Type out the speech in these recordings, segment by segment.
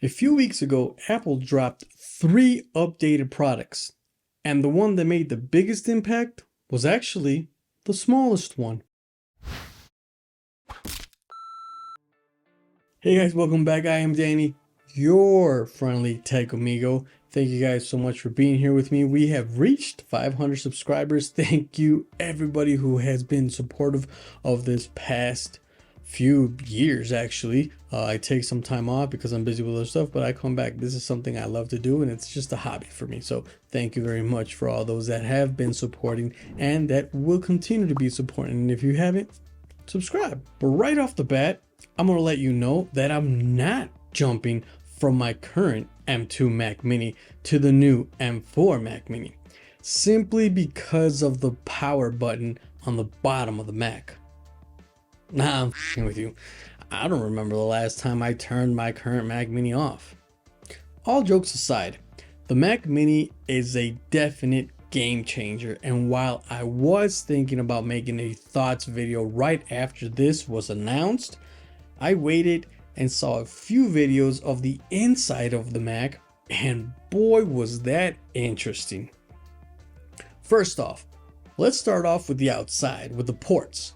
A few weeks ago, Apple dropped 3 updated products, and the one that made the biggest impact was actually the smallest one. Hey guys, welcome back. I am Danny, your friendly tech amigo. Thank you guys so much for being here with me. We have reached 500 subscribers. Thank you everybody who has been supportive of this past few years. Actually, I take some time off because I'm busy with other stuff, but I come back. This is something I love to do, and it's just a hobby for me. So thank you very much for all those that have been supporting and that will continue to be supporting. And if you haven't, subscribe. But right off the bat, I'm going to let you know that I'm not jumping from my current M2 Mac Mini to the new M4 Mac Mini, simply because of the power button on the bottom of the Mac. Nah, I'm f***ing with you. I don't remember the last time I turned my current Mac Mini off. All jokes aside, the Mac Mini is a definite game changer, and while I was thinking about making a thoughts video right after this was announced, I waited and saw a few videos of the inside of the Mac, and boy was that interesting. First off, let's start off with the outside, with the ports.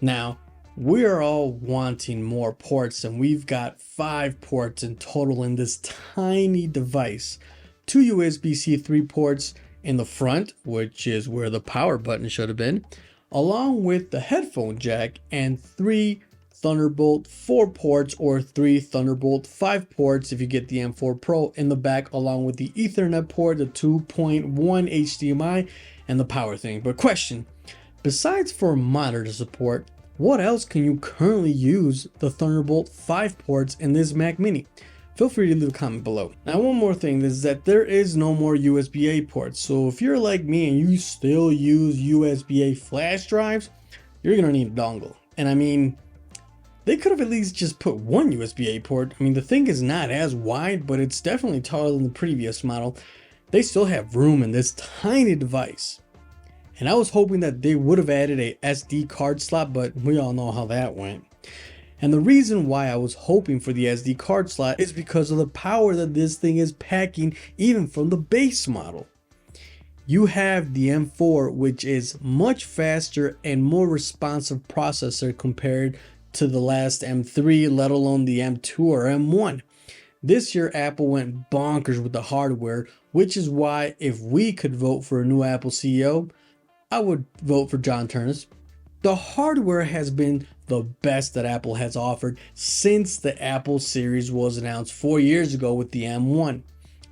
Now, we are all wanting more ports, and we've got 5 ports in total in this tiny device. 2 USB-C 3 ports in the front, which is where the power button should have been, along with the headphone jack, and 3 Thunderbolt 4 ports, or 3 Thunderbolt 5 ports if you get the M4 Pro in the back, along with the Ethernet port, the 2.1 HDMI, and the power thing. But question, besides for monitor support, what else can you currently use the Thunderbolt 5 ports in this Mac Mini? Feel free to leave a comment below. Now, one more thing is that there is no more USB-A ports. So if you're like me and you still use USB-A flash drives, you're gonna need a dongle. And I mean, they could have at least just put one USB-A port. I mean, the thing is not as wide, but it's definitely taller than the previous model. They still have room in this tiny device. And I was hoping that they would have added a SD card slot, but we all know how that went. And the reason why I was hoping for the SD card slot is because of the power that this thing is packing, even from the base model. You have the M4, which is much faster and more responsive processor compared to the last M3, let alone the M2 or M1. This year, Apple went bonkers with the hardware, which is why if we could vote for a new Apple CEO, I would vote for John Ternus. The hardware has been the best that Apple has offered since the Apple series was announced 4 years ago with the M1.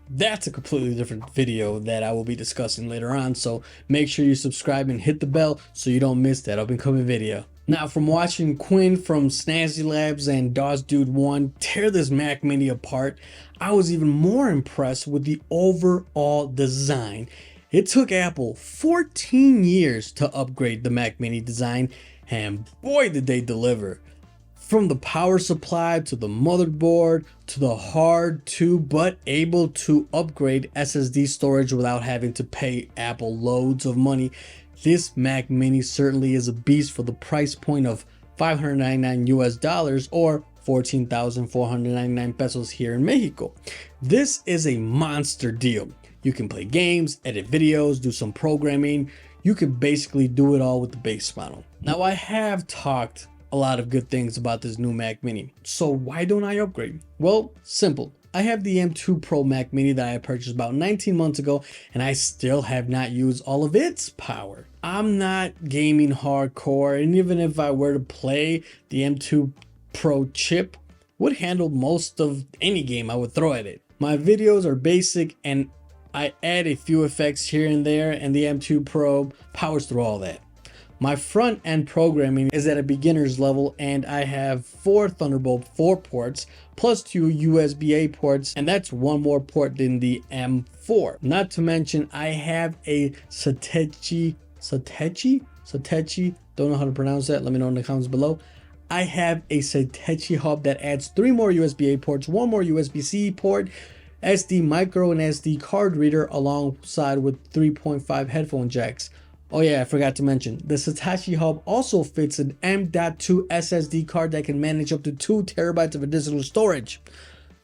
That's a completely different video that I will be discussing later on, so make sure you subscribe and hit the bell so you don't miss that up-and-coming video. Now, from watching Quinn from Snazzy Labs and DOS Dude 1 tear this Mac Mini apart, I was even more impressed with the overall design. It took Apple 14 years to upgrade the Mac Mini design, and boy did they deliver. From the power supply to the motherboard to the hard to but able to upgrade SSD storage without having to pay Apple loads of money, this Mac Mini certainly is a beast for the price point of $599 US or 14,499 pesos here in Mexico. This is a monster deal. You can play games, edit videos, do some programming. You can basically do it all with the base model. Now, I have talked a lot of good things about this new Mac Mini, so why don't I upgrade? Well, simple. I have the M2 Pro Mac Mini that I purchased about 19 months ago, and I still have not used all of its power. I'm not gaming hardcore, and even if I were to play, the M2 Pro chip would handle most of any game I would throw at it. My videos are basic, and I add a few effects here and there, and the M2 Pro powers through all that. My front end programming is at a beginner's level, and I have 4 Thunderbolt 4 ports plus 2 USB-A ports, and that's one more port than the M4. Not to mention, I have a Satechi, don't know how to pronounce that, let me know in the comments below. I have a Satechi hub that adds 3 more USB-A ports, 1 more USB-C port, SD micro and SD card reader, alongside with 3.5 headphone jacks. Oh yeah, I forgot to mention, the Satechi Hub also fits an M.2 SSD card that can manage up to 2 terabytes of additional storage.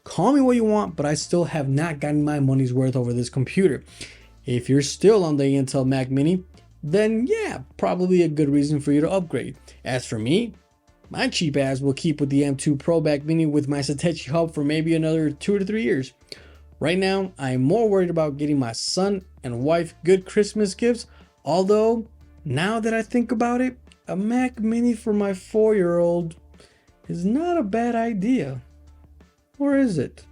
Call me what you want, but I still have not gotten my money's worth over this computer. If you're still on the Intel Mac Mini, then yeah, probably a good reason for you to upgrade. As for me, my cheap ass will keep with the M2 Pro Mac Mini with my Satechi hub for maybe another 2 to 3 years. Right now, I'm more worried about getting my son and wife good Christmas gifts, although, now that I think about it, a Mac Mini for my 4-year-old is not a bad idea. Or is it?